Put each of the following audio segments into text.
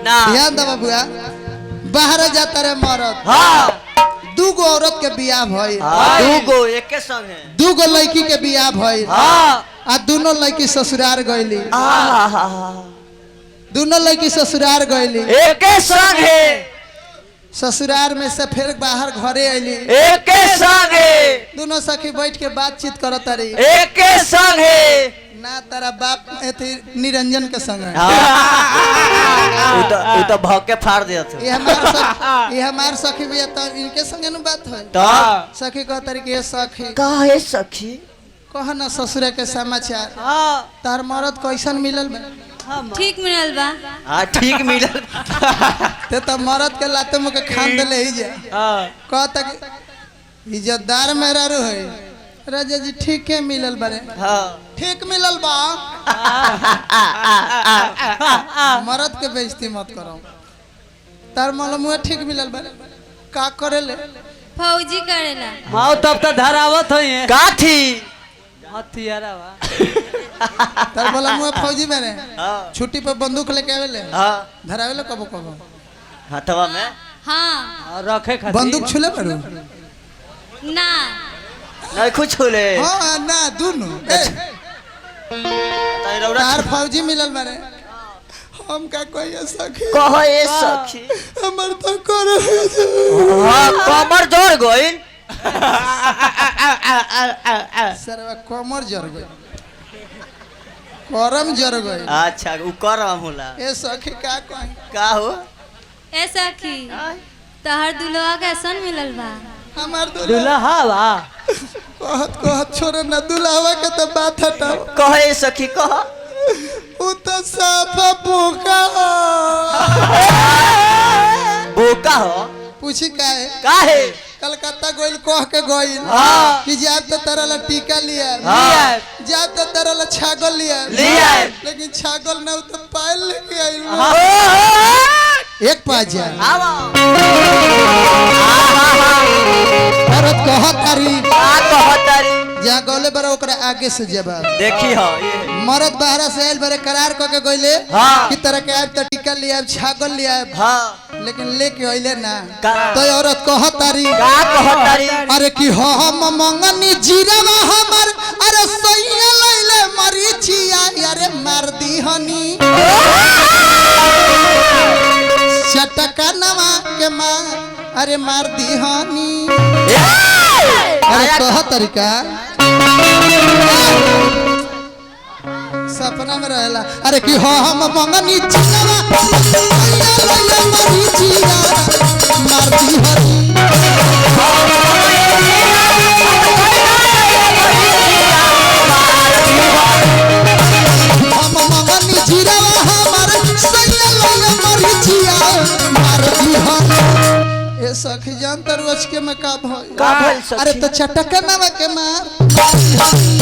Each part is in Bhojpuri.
ना ध्यान दे बाबूआ बाहर जाता रे मरद हाँ दूगो औरत के बियाह भइल दूगो एके संग है दूगो लड़की के बियाह भइल हाँ आ दोनों लड़की ससुराल गईली दोनों लड़की ससुराल गईली एके संग है ससुराल में से फिर बाहर घरे अली एके संग है दोनों सखी बैठ के बातचीत करत रही एके संग है ना तारा बाप एथी निरंजन के संग उ तो भौके फाड़ दिया थे ये हमार सखी भी तो इनके संगे न बात है तो सखी कहत रही के सखी काहे सखी कह ना ससुर के समाचार हाँ तार मरद कैसन मिलल बा ठीक मिलल बा हाँ ठीक मिलल ते तो मरद के लाते मुके खान देले ही जा कहता कि इज्जतदार मेरा रो है राजा जी ठीक है मिलल बारे हाँ ठीक मिलल बा मरद के बेइज्जती मत करो तार मालूम ठीक मिलल बारे का करेले फौजी करेला हाँ तब तो धरावत हो का थी हथियारा तार मालूम फौजी मेरे हाँ छुट्टी पर बंदूक लेके आवेले हाँ धरावेले कबो कबो हथवा में हाँ रखे खातिर बंदूक छुले पड़ू ना नहीं कुछ छोले हाँ ना दोनों तार फौजी मिलल बारे हम का कोई सखी कहो ये सखी हमर तो कर हाँ कमर जोड़ गइल सरवा कमर जर गई करम जर गई अच्छा उ करम होला ए सखी का कहीं का हो ऐसा की तहर दुल्हा कैसन मिलल बा हमार दुल्हा बा कहत कहत छोड़ ना दुल्हावा के तो बात हटाओ कहो ये सखी कहो उ तो साफा बोका बोका हो पूछी काहे काहे कलकत्ता गोइल कह के गोइल हाँ। कि जाब तो तरह ला टीका लिया हाँ। जाब तो तरह ला छागल लिया लेकिन छागल ना उ तो पायल लेके आइल एक पाँच जा औरत कहत तारी जहाँ गौले बरा ओकरा आगे से जवाब देखी हो ये मरद बाहरा से आयल बरे करार क के गइले हाँ। कि तरह के आब तो टीका लिया छागल लिया हाँ लेकिन लेके अइले ना का? तो औरत कहत तारी का कहतारी अरे कि हम मंगनी जीरवा हमर अरे सैया लैले मरीचिया अरे मार दी हनी चटका नवा के मार अरे मार दी हनी अरे कह तरीका सपना में रहेला अरे कि हम मंगनी जीरवा सैया लैले मरीचिया मार दी हनी हम मंगनी जीरवा हमर सैया लैले मरीचिया मार दी हनी ए सखी जान तर रोज के में का भई का भइल सखी अरे तो चटका नवा के मार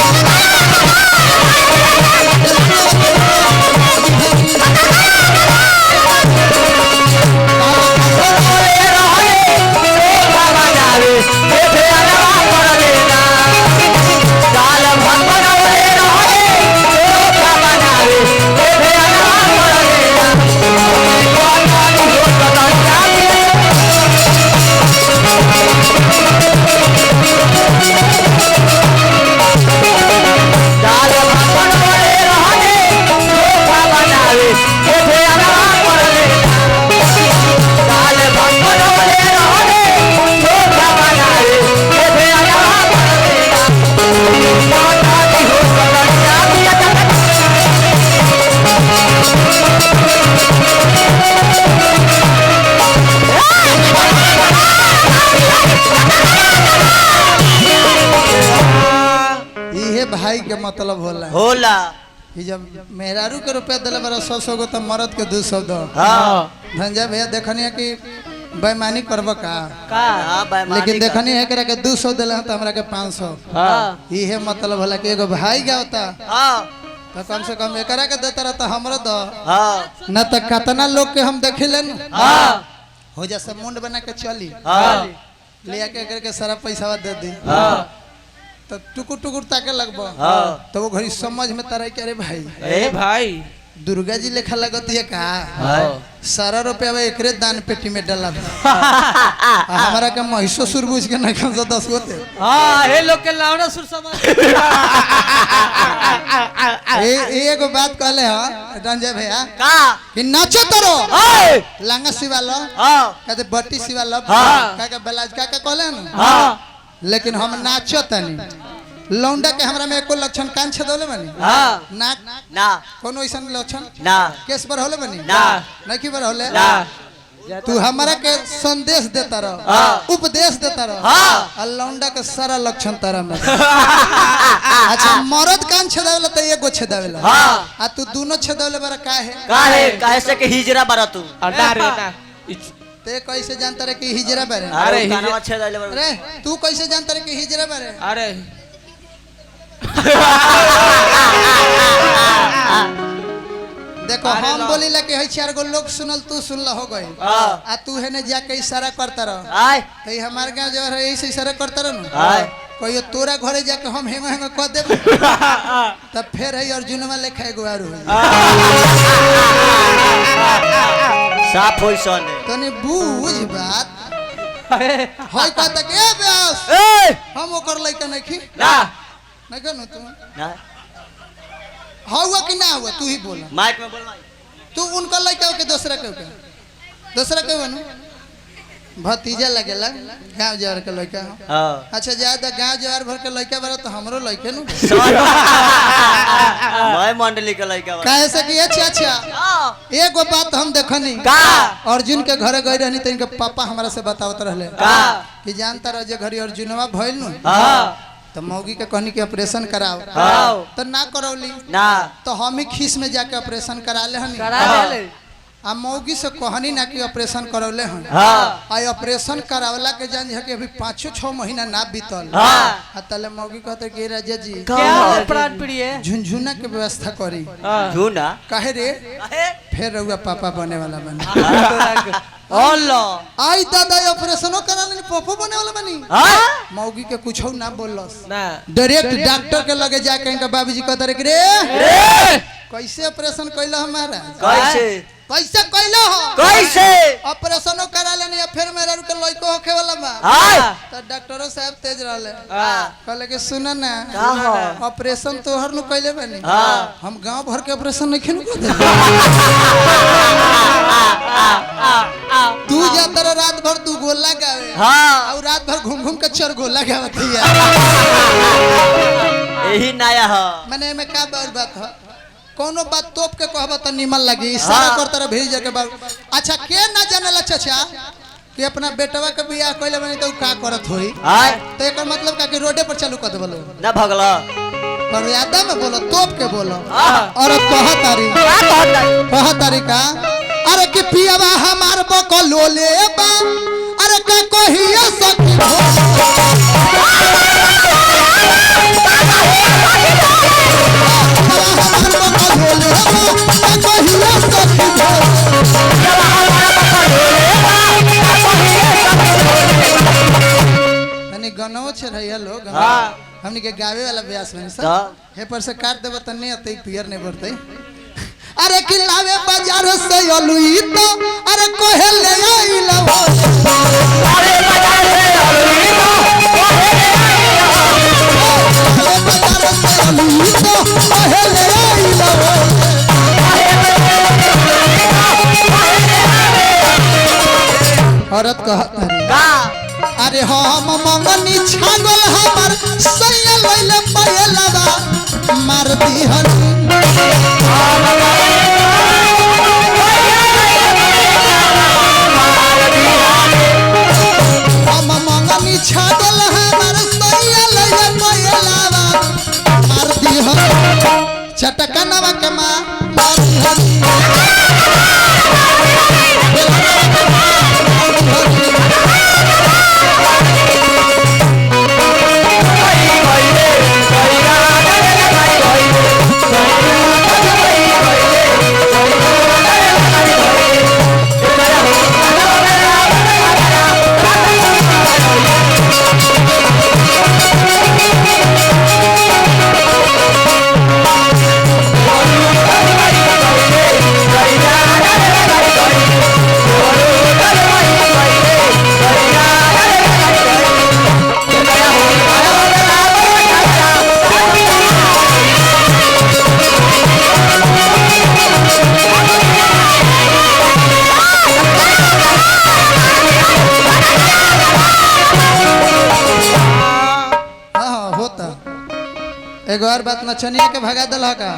भाई के मतलब होला कि जब मेहरारू के रुपया दिले बरा 100 गो तो मरद के 200 दो धंजा भैया देखनी कि बेईमानी करब का लेकिन देखनी है करा के 200 दिले तो हमरा के 500 ये मतलब होला कि एगो भाई गावता तो कम से कम एकरा के देता रहता हमरो दो न तो कितना लोग के हम देखेलन हो जैसे मुंड बना के चली ले के सारा पैसा दे दी तो टुकुर टुकुर ताके लगबो तो वो घड़ी समझ में तारा के अरे भाई ए भाई दुर्गा जी लेखा लगती है का सारा रुपया एकरे दान पेटी में डाला हमारा का महिषो सुरबुझ के नहीं कम से 10 गोते हाँ हे लोग के लावड़ा सुर समाज एगो बात कहले हां रंजय भैया का कि नाचो तरो हाय लांगा सिवा लो हां कहते बट्टी सिवा लो हाँ। का बलाज का कहले न हां लेकिन हम नाचो तनी लौंडा के हमरा में एको लक्षण कान छदौले बनी हाँ नाक ना कोनो ऐसन लक्षण ना केस पर होले बनी ना नहीं की पर होले ना तू हमरा के संदेश देता रहो हाँ। उपदेश देता रहो हाँ। और लौंडा के सारा लक्षण तारा में अच्छा मरद कान छदावेला त एगो छदावेला हाँ। आ तू दोनों छदावेले बरा काहे काहे से के हिजरा बरा तू ना रे ना ते कैसे जानता रे कि हिजरा बारे अरे कानवा छेद आइले बरा अरे तू कैसे जानता रे कि हिजरा बारे अरे देखो हम बोलीला कि है 4 गो लोग सुनल तू सुनला हो गई हां आ तू है ने जाके इशारा करता रह आय तो हमार गांव जो है ऐसे इशारा करता रह न आय कहियो तोरा घरे जाके हम हेंगो हेंगो कह देब तब फिर है अर्जुनवा लेखा एगो आरू साफ होई सन तने बूझ बात होय कहता के व्यास ए हम ओकर लइका नहीं खी ना नहीं कहनु तू ना हुआ कि ना हुआ तू ही बोल माइक में बोल भाई तू उनका लइका के दूसरा के बनू भतीजा लगेला गांव जवार के लइका हां अच्छा ज्यादा गांव जवार भर के लइका बरा तो हमरो लइके नु मैं मंडली के लइका बा काहे से कि अच्छा एगो बात हम देखनी का अर्जुन के घरे गई रहनी त इनके पापा हमरा से बतावत रहले का कि जानता रह जे घरी अर्जुनवा भइल नु हां तो मौगी के कहनी कि ऑपरेशन कराओ हाँ। तो ना करौली ना तो हम ही खीस में जाके ऑपरेशन करा ले हनी करा ले आ मौगी से कहनी ना कि ऑपरेशन करौले हन हां आई ऑपरेशन करावला के जान है कि अभी 5-6 महीना ना बीतल हाँ। आ तले मौगी कहते कि राजा जी क्या हो प्राण प्रिय झुनझुना के व्यवस्था करी झूना काहे रे काहे फिर रहुआ पापा बने वाला बनी अल्लाह आई दादा ऑपरेशनो करा लेनी पप्पो बने वाला बनी हां मौगी के कुछो ना बोलस ना डायरेक्ट डॉक्टर के लगे जाके इनका बाबूजी कहते रे कि रे रे कैसे ऑपरेशन कैला हमारा कैसे कैसे कैला हो कैसे ऑपरेशनो करा लेनी या फिर मेरा रुके लइको होखे वाला बा हाय तो डॉक्टरो साहब तेज रहले हां कहले कि सुन ना का हो ऑपरेशन तोहर नु कैले बनी हाँ। हम गांव भर के ऑपरेशन नहीं खेनु कर दे तू जाता रह रात भर तू गोला गावे हां और रात भर घूम घूम के 4 गोला गावत हिया यही नया है माने में का बात है कोनो बात तोप के कहबा त निमन लगी इशारा करता रह भेज के बाद अच्छा के ना जानला चाचा कि अपना बेटवा के बियाह कइले बनी तो का करत होई हाय तो एकर मतलब का कि रोडे पर चालू कर देबलो ना भगला मर्यादा में बोलो तोप के बोलो हाँ। और कह तारी का कहता कह तारी का अरे कि पियावा हमार बकलो ले बा अरे का कहिया सखी हो गनो छे रहिया लोग हमनी के गावे वाला ब्यास में सब हे पर से काट देबो त नहीं अतई पियर नहीं बढ़तई अरे कि लावे बाजार से अलुई तो अरे कोहे ले आइला हो अरे बाजार से अलुई तो कोहे ले आइला हो बाजार से अलुई तो कोहे ले आइला हो औरत कहत का अरे हम मंगनी छागल हमर सैया लइले पयलवा मार दिहन हम मंगनी छागल हमर सैया लइले पयलवा मार दिहन चटकनवा के मार दिहन एगो और बात नचनिया के भगा दिल का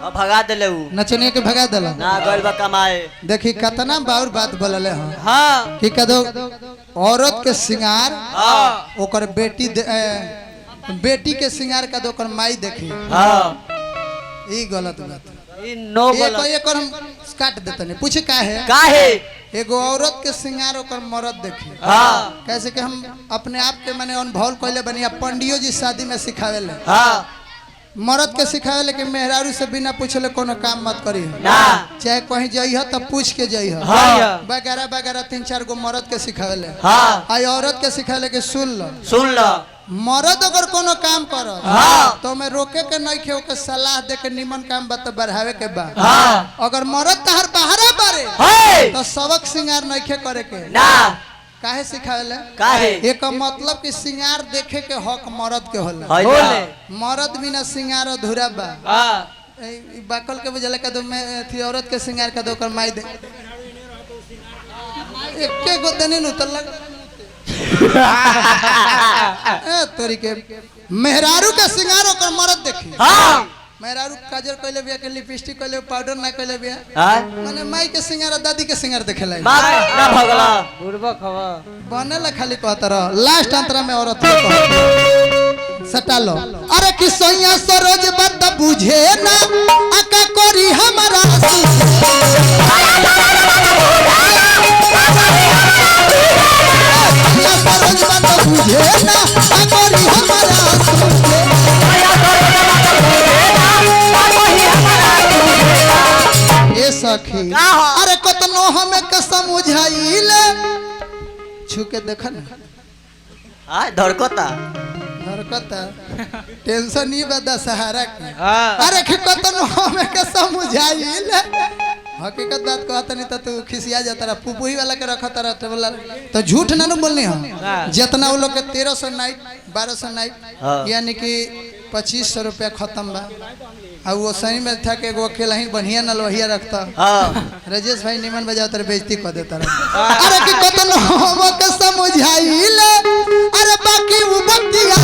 अब भगा देले ऊ नचनिया के भगा दिल ना गइल बा कमाए देखी कितना बाउर बात बोलले हैं हाँ कि कदो औरत के श्रृंगार हाँ ओकर बेटी के श्रृंगार का ओकर माई देखी हाँ ई गलत बात ई नो एक गलत एक हम काट देते नहीं पूछे का है काहे एगो औरत के श्रृंगार ओकर मर्द देखी हाँ कैसे कि हम अपने आप के माने अनुभव कइले बनी पंडियो जी शादी में सिखावेले हाँ मर्द के सिखावेले कि मेहरारू से बिना पूछले कोनो काम मत करी ना चाहे कहीं जाइह तब पूछ के जाइह हाँ वगैरह वगैरह 3-4 गो मर्द के सिखावेले हाँ आई औरत के सिखावेले कि सुन लो सुन लो मर्द अगर कोनो काम करो हाँ। तो मैं रोके के नहीं खे ओके सलाह दे के निमन काम बत बढ़ावे के बा हाँ अगर मर्द तहर बाहरे बारे हे तो सबक श्रृंगार नहीं खे करे के ना काहे सिखावेले काहे एक मतलब कि श्रृंगार देखे के हक मर्द के होला होले मर्द बिना श्रृंगार अधूरा बा हाँ ई बाकल के बुझले का दो मैं थी औरत के श्रृंगार का दो कर माई दे एके गो देने नु त लग ए तोरी के मेहरारू के श्रृंगार ओकर मर्द देखी हाँ मेहरारू काजल कइले बिया के लिपस्टिक कइले पाउडर ना कइले बिया हाँ माने माई के श्रृंगार दादी के श्रृंगार देखेला बाप ना भगला बुढ़बक हवा बनेला खाली कहत रह लास्ट अंतरा में औरत के कहत सटा लो अरे कि सैया सरोज बात बुझे ना आका करी हमारा सरोज बात बुझे ना आका करी हमारा ए सखी अरे कतनो हमें के समझाइले छुके देख ना हाँ धड़कता हरकता टेंशन ही बदा सहारा के हाँ अरे कि कतनो हमें के समझाइले हकीकत बात कहत नहीं तो तू खिसिया जाता रहा पुपुही वाला के रखता रहा बोला तो झूठ ना बोलनी हम जितना वो लोग के 1300 नाइट 1200 नाइट यानी कि 2500 रुपया खत्म बा और वो सही में था कि वो अकेला ही बढ़िया नलवहिया रखता हाँ राजेश भाई निमन बजाओ तेरे बेइज्जती कर देता रहा अरे कि कतनो हम के समझाइले अरे बाकी वो बतिया